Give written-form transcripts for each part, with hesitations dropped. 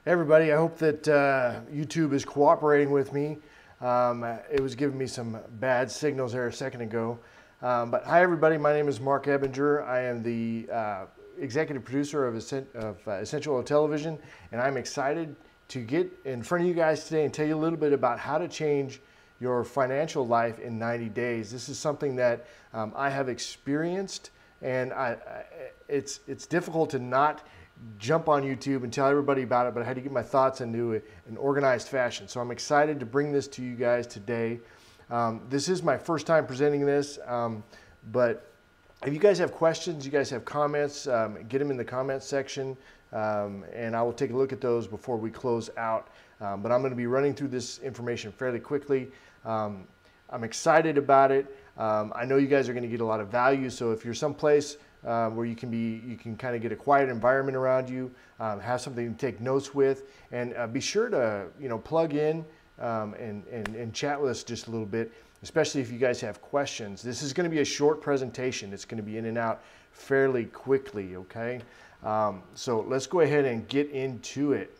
Hey everybody, I hope that YouTube is cooperating with me. It was giving me some bad signals there a second ago. But hi everybody, my name is Marc Ebinger. I am the executive producer of Essential Oil Television, and I'm excited to get in front of you guys today and tell you a little bit about how to change your financial life in 90 days. This is something that I have experienced, and it's difficult to not jump on YouTube and tell everybody about it, but I had to get my thoughts into an organized fashion. So I'm excited to bring this to you guys today. This is my first time presenting this, but if you guys have questions, you guys have comments, get them in the comments section, and I will take a look at those before we close out. But I'm going to be running through this information fairly quickly. I'm excited about it. I know you guys are going to get a lot of value, so if you're someplace where you can kind of get a quiet environment around you, have something to take notes with, and be sure to plug in and chat with us just a little bit, especially if you guys have questions. This is going to be a short presentation. It's going to be in and out fairly quickly, okay? So let's go ahead and get into it.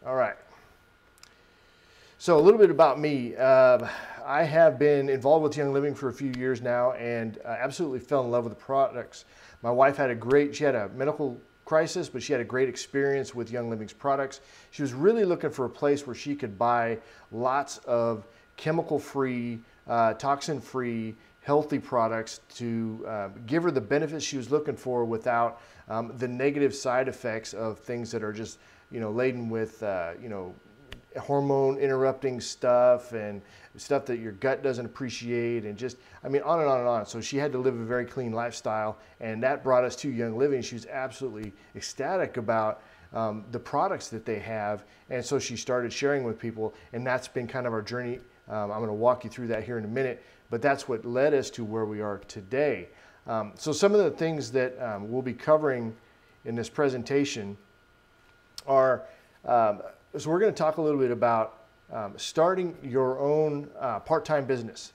All right. So a little bit about me. I have been involved with Young Living for a few years now, and absolutely fell in love with the products. My wife had she had a medical crisis, but she had a great experience with Young Living's products. She was really looking for a place where she could buy lots of chemical-free, toxin-free, healthy products to give her the benefits she was looking for without the negative side effects of things that are just laden with hormone interrupting stuff and stuff that your gut doesn't appreciate, and just, I mean, on and on and on. So she had to live a very clean lifestyle, and that brought us to Young Living. She was absolutely ecstatic about the products that they have, and so she started sharing with people, and that's been kind of our journey. I'm going to walk you through that here in a minute, but that's what led us to where we are today. So some of the things that we'll be covering in this presentation are so we're going to talk a little bit about starting your own part-time business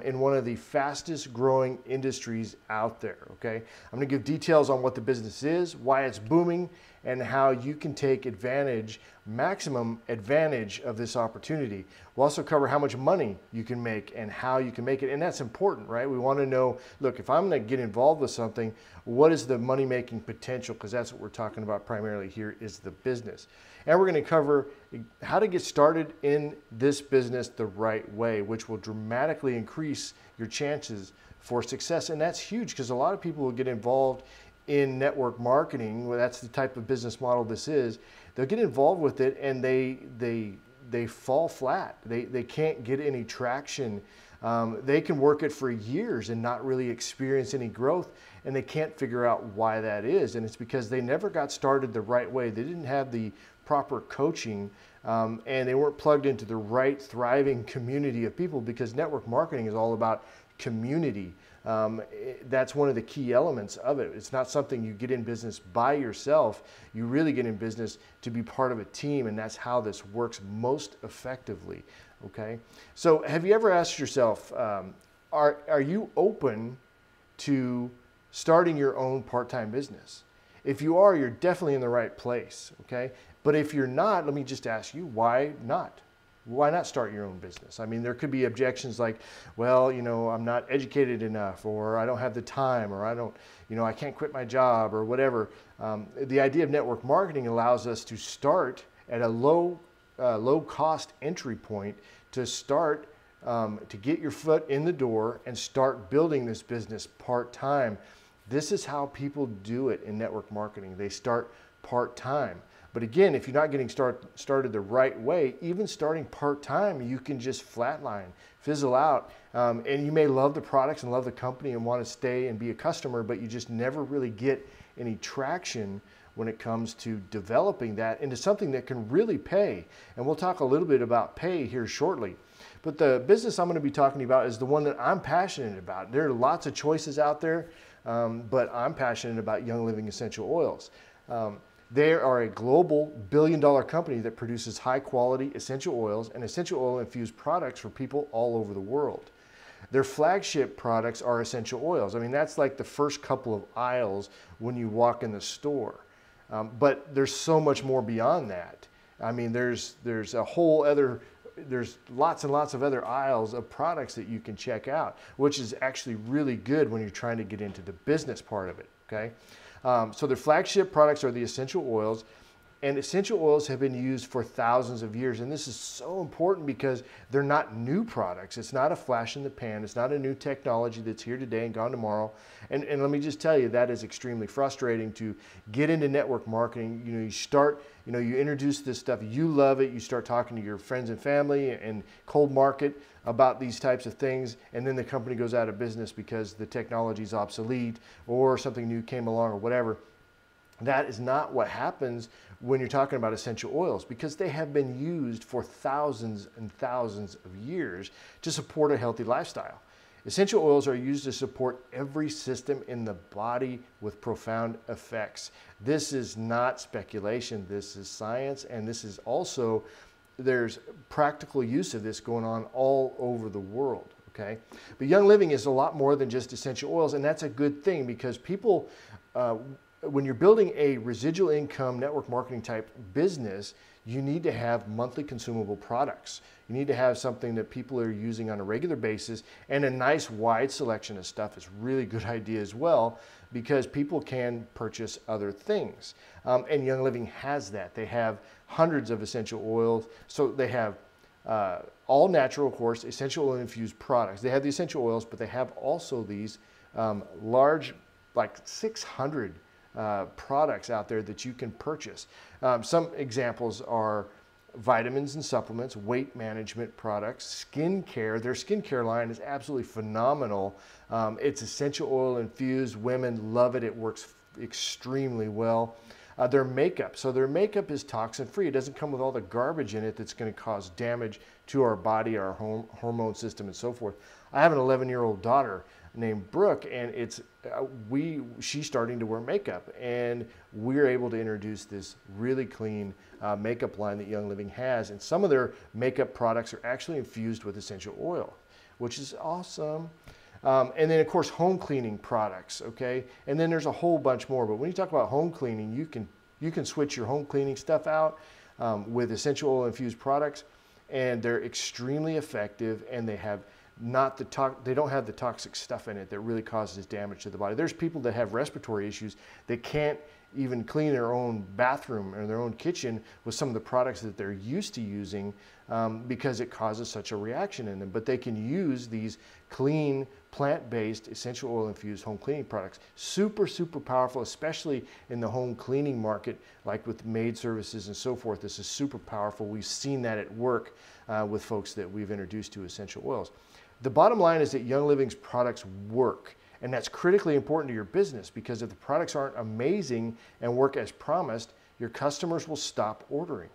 in one of the fastest growing industries out there, okay? I'm going to give details on what the business is, why it's booming, and how you can take advantage, maximum advantage of this opportunity. We'll also cover how much money you can make and how you can make it, and that's important, right? We want to know, look, if I'm going to get involved with something, what is the money-making potential? Because that's what we're talking about primarily here, is the business. And we're going to cover how to get started in this business the right way, which will dramatically increase your chances for success. And that's huge, because a lot of people will get involved in network marketing. Well, that's the type of business model this is. They'll get involved with it, and they fall flat. They can't get any traction. They can work it for years and not really experience any growth, and they can't figure out why that is. And it's because they never got started the right way. They didn't have the proper coaching, and they weren't plugged into the right thriving community of people, because network marketing is all about community. That's one of the key elements of it. It's not something you get in business by yourself. You really get in business to be part of a team, and that's how this works most effectively, okay? So have you ever asked yourself, are you open to starting your own part-time business? If you are, you're definitely in the right place, okay? But if you're not, let me just ask you, why not? Why not start your own business? I mean, there could be objections like, well, I'm not educated enough, or I don't have the time, or I don't, I can't quit my job, or whatever. The idea of network marketing allows us to start at a low cost entry point to start to get your foot in the door and start building this business part-time. This is how people do it in network marketing. They start part-time. But again, if you're not getting started the right way, even starting part-time, you can just flatline, fizzle out. And you may love the products and love the company and want to stay and be a customer, but you just never really get any traction when it comes to developing that into something that can really pay. And we'll talk a little bit about pay here shortly. But the business I'm going to be talking about is the one that I'm passionate about. There are lots of choices out there, but I'm passionate about Young Living Essential Oils. They are a global billion-dollar company that produces high-quality essential oils and essential oil-infused products for people all over the world. Their flagship products are essential oils. I mean, that's like the first couple of aisles when you walk in the store. But there's so much more beyond that. I mean, there's a whole other, there's lots and lots of other aisles of products that you can check out, which is actually really good when you're trying to get into the business part of it, okay? So their flagship products are the essential oils, and essential oils have been used for thousands of years. And this is so important because they're not new products. It's not a flash in the pan. It's not a new technology that's here today and gone tomorrow. And let me just tell you, that is extremely frustrating to get into network marketing. You know, you start, you introduce this stuff, you love it, you start talking to your friends and family and cold market about these types of things, and then the company goes out of business because the technology is obsolete or something new came along or whatever. That is not what happens when you're talking about essential oils, because they have been used for thousands and thousands of years to support a healthy lifestyle. Essential oils are used to support every system in the body with profound effects. This is not speculation, this is science, and this is also, there's practical use of this going on all over the world, okay? But Young Living is a lot more than just essential oils, and that's a good thing, because people, when you're building a residual income network marketing type business, you need to have monthly consumable products. You need to have something that people are using on a regular basis, and a nice wide selection of stuff is a really good idea as well, because people can purchase other things. And Young Living has that. They have hundreds of essential oils. So they have all natural, of course, essential oil infused products. They have the essential oils, but they have also these large, like 600 products out there that you can purchase. Some examples are vitamins and supplements, weight management products, skincare. Their skincare line is absolutely phenomenal. It's essential oil infused. Women love it. It works extremely well. Their makeup. So their makeup is toxin free. It doesn't come with all the garbage in it that's going to cause damage to our body, our hormone system, and so forth. I have an 11-year-old daughter named Brooke, and she's starting to wear makeup, and we're able to introduce this really clean makeup line that Young Living has, and some of their makeup products are actually infused with essential oil, which is awesome. And then of course home cleaning products, okay? And then there's a whole bunch more, but when you talk about home cleaning, you can switch your home cleaning stuff out with essential oil infused products, and they're extremely effective, and they have they don't have the toxic stuff in it that really causes damage to the body. There's people that have respiratory issues that can't even clean their own bathroom or their own kitchen with some of the products that they're used to using because it causes such a reaction in them. But they can use these clean, plant-based, essential oil infused home cleaning products. Super, super powerful, especially in the home cleaning market, like with maid services and so forth. This is super powerful. We've seen that at work with folks that we've introduced to essential oils. The bottom line is that Young Living's products work, and that's critically important to your business, because if the products aren't amazing and work as promised, your customers will stop ordering,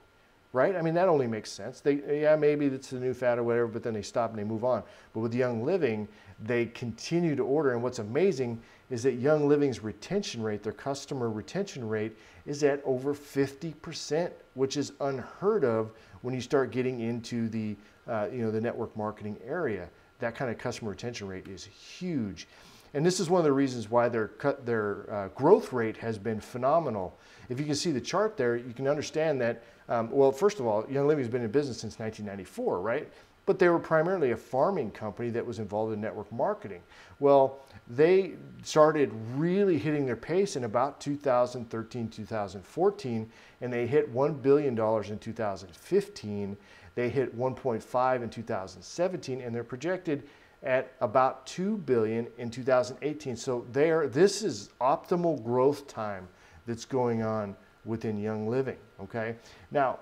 right? I mean, that only makes sense. Yeah, maybe it's the new fad or whatever, but then they stop and they move on. But with Young Living, they continue to order, and what's amazing is that Young Living's retention rate, their customer retention rate, is at over 50%, which is unheard of when you start getting into the the network marketing area. That kind of customer retention rate is huge. And this is one of the reasons why their growth rate has been phenomenal. If you can see the chart there, you can understand that, well, first of all, Young Living has been in business since 1994, right? But they were primarily a farming company that was involved in network marketing. Well, they started really hitting their pace in about 2013, 2014, and they hit $1 billion in 2015. They hit 1.5 in 2017, and they're projected at about $2 billion in 2018. So this is optimal growth time that's going on within Young Living, okay? Now,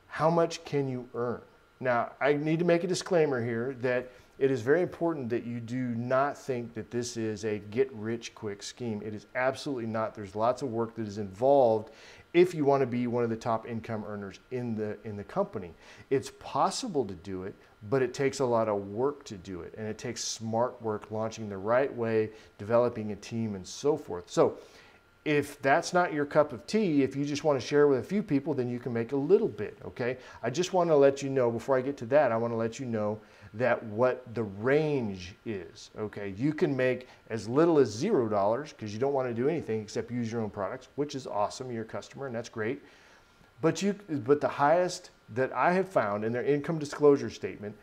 how much can you earn? Now, I need to make a disclaimer here that it is very important that you do not think that this is a get-rich-quick scheme. It is absolutely not. There's lots of work that is involved if you want to be one of the top income earners in the company. It's possible to do it, but it takes a lot of work to do it, and it takes smart work, launching the right way, developing a team, and so forth. So if that's not your cup of tea, if you just want to share with a few people, then you can make a little bit, okay? I just want to let you know, before I get to that, I want to let you know that what the range is, okay? You can make as little as $0 because you don't want to do anything except use your own products, which is awesome. You're a customer and that's great. But the highest that I have found in their income disclosure statement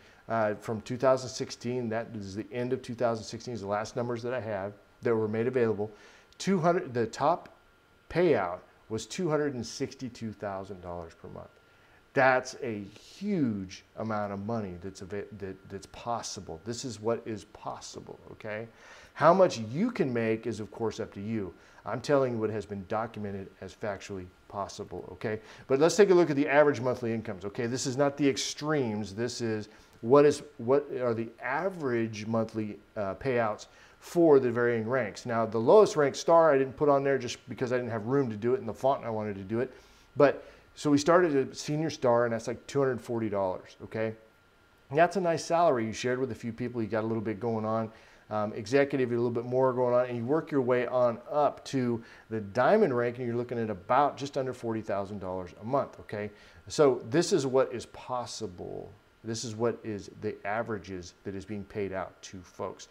from 2016, that is the end of 2016, is the last numbers that I have that were made available. The top payout was $262,000 per month. That's a huge amount of money that's possible. This is what is possible, okay? How much you can make is, of course, up to you. I'm telling you what has been documented as factually possible, okay? But let's take a look at the average monthly incomes, okay? This is not the extremes. This is what are the average monthly payouts for the varying ranks. Now, the lowest ranked star I didn't put on there just because I didn't have room to do it in the font and I wanted to do it. But so we started at senior star, and that's like $240, okay? And that's a nice salary. You shared with a few people, you got a little bit going on. Executive, a little bit more going on, and you work your way on up to the diamond rank, and you're looking at about just under $40,000 a month, okay? So this is what is possible. This is what is the averages that is being paid out to folks.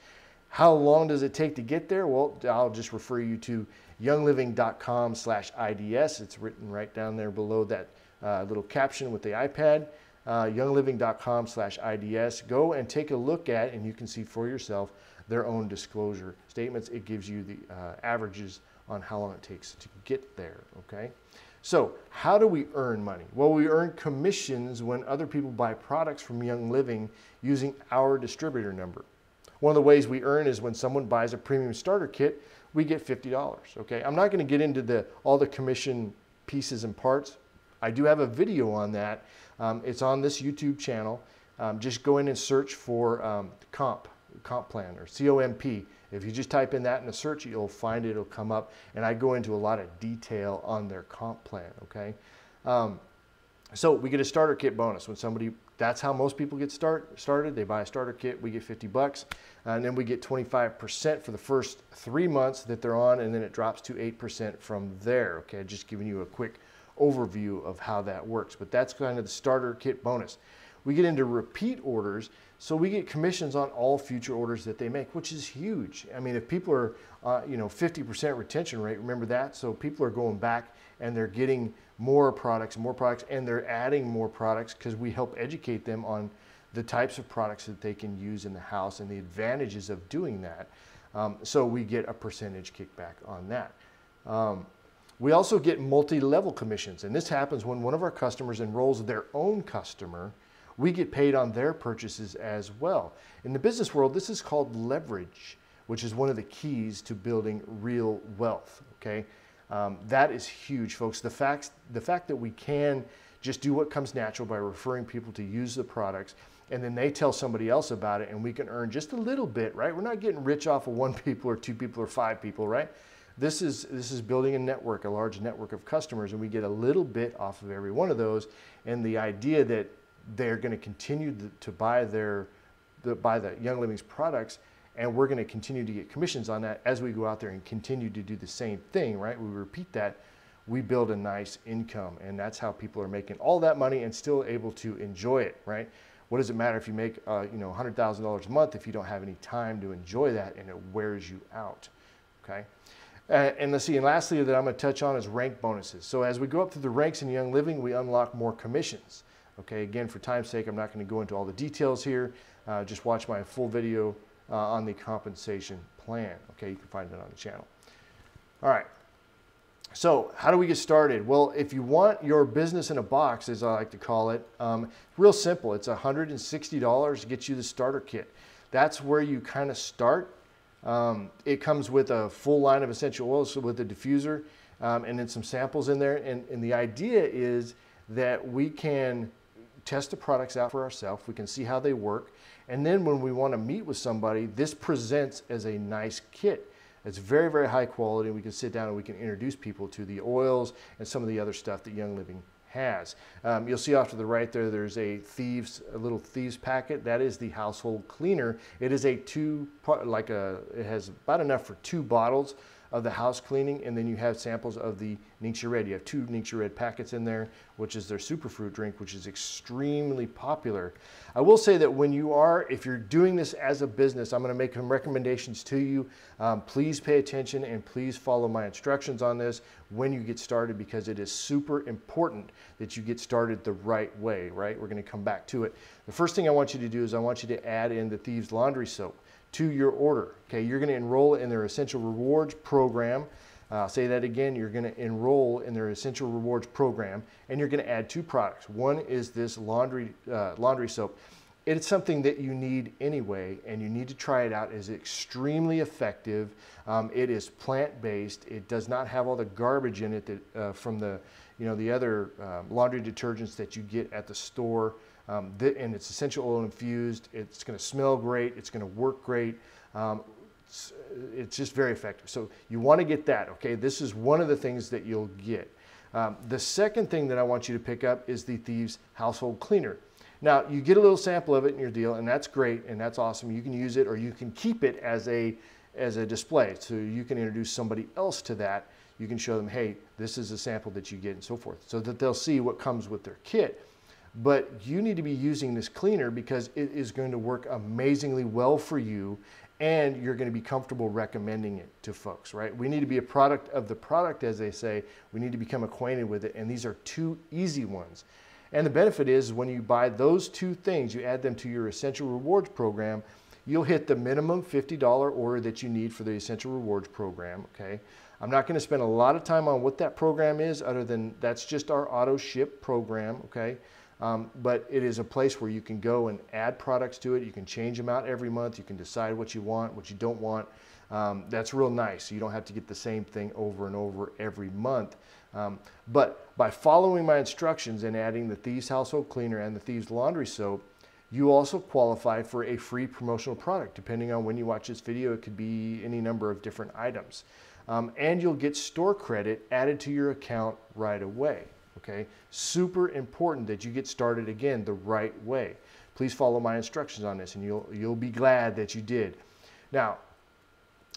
How long does it take to get there? Well, I'll just refer you to youngliving.com/IDS. It's written right down there below that little caption with the iPad. Youngliving.com/IDS. Go and take a look at, and you can see for yourself their own disclosure statements. It gives you the averages on how long it takes to get there, okay? So how do we earn money? Well, we earn commissions when other people buy products from Young Living using our distributor number. One of the ways we earn is when someone buys a premium starter kit, we get $50, okay? I'm not gonna get into all the commission pieces and parts. I do have a video on that. It's on this YouTube channel. Just go in and search for comp plan, or COMP. If you just type in that in the search, you'll find it, it'll come up. And I go into a lot of detail on their comp plan, okay? So we get a starter kit bonus when somebody, that's how most people get started. They buy a starter kit, we get $50, and then we get 25% for the first 3 months that they're on, and then it drops to 8% from there, okay? Just giving you a quick overview of how that works, but that's kind of the starter kit bonus. We get into repeat orders, so we get commissions on all future orders that they make, which is huge. I mean, if people are, 50% retention rate, remember that? So people are going back and they're getting more products, and they're adding more products because we help educate them on the types of products that they can use in the house and the advantages of doing that. So we get a percentage kickback on that. We also get multi-level commissions, and this happens when one of our customers enrolls their own customer. We get paid on their purchases as well. In the business world, this is called leverage, which is one of the keys to building real wealth, okay? That is huge, folks. The fact that we can just do what comes natural by referring people to use the products, and then they tell somebody else about it, and we can earn just a little bit, right? We're not getting rich off of 1 people or 2 people or 5 people, right? This is building a network, a large network of customers, and we get a little bit off of every one of those. And the idea that they're going to continue to buy the Young Living's products, and we're going to continue to get commissions on that as we go out there and continue to do the same thing, right? We repeat that, we build a nice income, and that's how people are making all that money and still able to enjoy it, right? What does it matter if you make $100,000 a month if you don't have any time to enjoy that and it wears you out, okay? And let's see, and lastly that I'm going to touch on is rank bonuses. So as we go up through the ranks in Young Living, we unlock more commissions. Okay, again, for time's sake, I'm not going to go into all the details here. Just watch my full video on the compensation plan. Okay, you can find it on the channel. All right, so how do we get started? Well, if you want your business in a box, as I like to call it, real simple. It's $160 to get you the starter kit. That's where you kind of start. It comes with a full line of essential oils, so with a diffuser, and then some samples in there. And the idea is that we can test the products out for ourselves. We can see how they work. And then when we want to meet with somebody, this presents as a nice kit. It's very, very high quality. We can sit down and we can introduce people to the oils and some of the other stuff that Young Living has. You'll see off to the right there, there's a little thieves packet. That is the household cleaner. It is it has about enough for 2 bottles of the house cleaning, and then you have samples of the Nixia Red. You have 2 Nixia Red packets in there, which is their superfruit drink, which is extremely popular. I will say that if you're doing this as a business, I'm going to make some recommendations to you. Please pay attention and please follow my instructions on this when you get started, because it is super important that you get started the right way, right? We're going to come back to it. The first thing I want you to do is I want you to add in the Thieves Laundry Soap to your order. Okay, you're going to enroll in their Essential Rewards program. I'll say that again, you're going to enroll in their Essential Rewards program, and you're going to add 2 products. One is this laundry soap. It's something that you need anyway, and you need to try it out. It's extremely effective. It is plant-based. It does not have all the garbage in it that, from the other laundry detergents that you get at the store. And it's essential oil infused. It's going to smell great. It's going to work great. It's just very effective. So you want to get that, okay? This is one of the things that you'll get. The second thing that I want you to pick up is the Thieves Household Cleaner. Now, you get a little sample of it in your deal, and that's great, and that's awesome. You can use it, or you can keep it as a display. So you can introduce somebody else to that. You can show them, hey, this is a sample that you get, and so forth, so that they'll see what comes with their kit. But you need to be using this cleaner because it is going to work amazingly well for you, and you're going to be comfortable recommending it to folks, right? We need to be a product of the product, as they say. We need to become acquainted with it, and these are 2 easy ones. And the benefit is when you buy those 2 things, you add them to your Essential Rewards program, you'll hit the minimum $50 order that you need for the Essential Rewards program, okay? I'm not going to spend a lot of time on what that program is, other than that's just our auto ship program, okay? But it is a place where you can go and add products to it. You can change them out every month. You can decide what you want, what you don't want. That's real nice. You don't have to get the same thing over and over every month. But by following my instructions and adding the Thieves Household Cleaner and the Thieves Laundry Soap, you also qualify for a free promotional product. Depending on when you watch this video, it could be any number of different items. And you'll get store credit added to your account right away. Okay, super important that you get started, again, the right way. Please follow my instructions on this, and you'll be glad that you did. Now,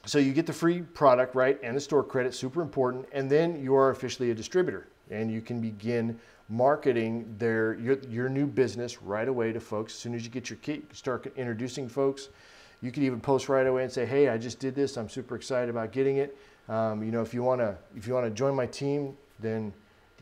so you get the free product, right, and the store credit, super important, and then you are officially a distributor, and you can begin marketing your new business right away to folks. As soon as you get your kit, you can start introducing folks. You can even post right away and say, hey, I just did this. I'm super excited about getting it. If you want to join my team, then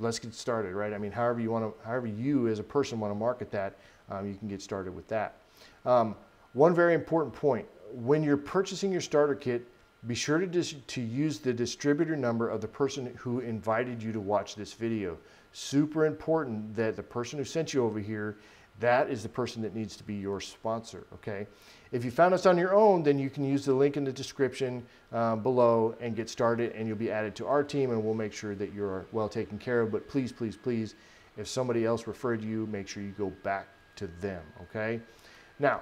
let's get started, right? I mean, however you as a person want to market that, you can get started with that. One very important point: when you're purchasing your starter kit, be sure to use the distributor number of the person who invited you to watch this video. Super important that the person who sent you over here, that is the person that needs to be your sponsor, okay? If you found us on your own, then you can use the link in the description below and get started, and you'll be added to our team, and we'll make sure that you're well taken care of. But please, please, please, if somebody else referred you, make sure you go back to them, okay? Now,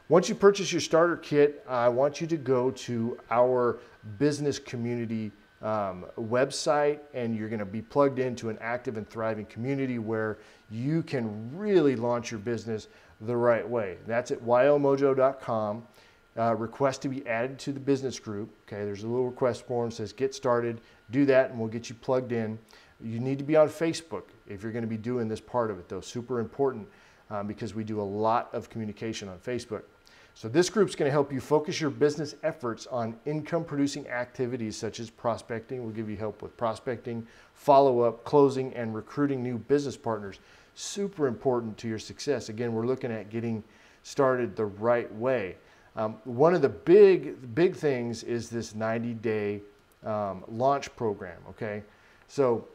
once you purchase your starter kit, I want you to go to our business community website, and you're going to be plugged into an active and thriving community where you can really launch your business the right way. That's at ylmojo.com. Request to be added to the business group. Okay, there's a little request form that says get started. Do that and we'll get you plugged in. You need to be on Facebook if you're going to be doing this part of it, though. Super important because we do a lot of communication on Facebook. So this group's going to help you focus your business efforts on income-producing activities such as prospecting. We'll give you help with prospecting, follow-up, closing, and recruiting new business partners. Super important to your success. Again, we're looking at getting started the right way. One of the big things is this 90-day launch program, okay? So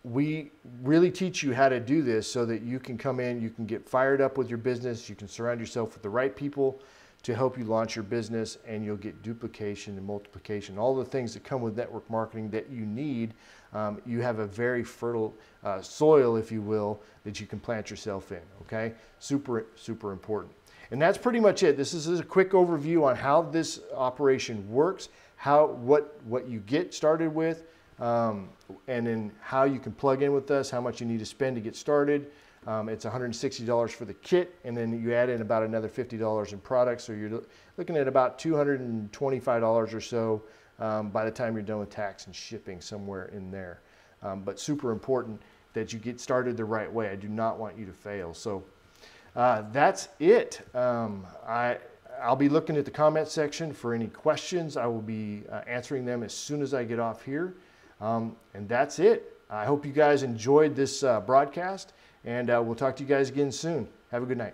we really teach you how to do this so that you can come in, you can get fired up with your business, you can surround yourself with the right people to help you launch your business, and you'll get duplication and multiplication, all the things that come with network marketing that you need. You have a very fertile soil, if you will, that you can plant yourself in, okay? Super, super important. And that's pretty much it. This is a quick overview on how this operation works, what you get started with, and then how you can plug in with us, how much you need to spend to get started. It's $160 for the kit, and then you add in about another $50 in products, so you're looking at about $225 or so by the time you're done with tax and shipping, somewhere in there. but super important that you get started the right way. I do not want you to fail. So that's it. I'll be looking at the comment section for any questions. I will be answering them as soon as I get off here. And that's it. I hope you guys enjoyed this broadcast, and we'll talk to you guys again soon. Have a good night.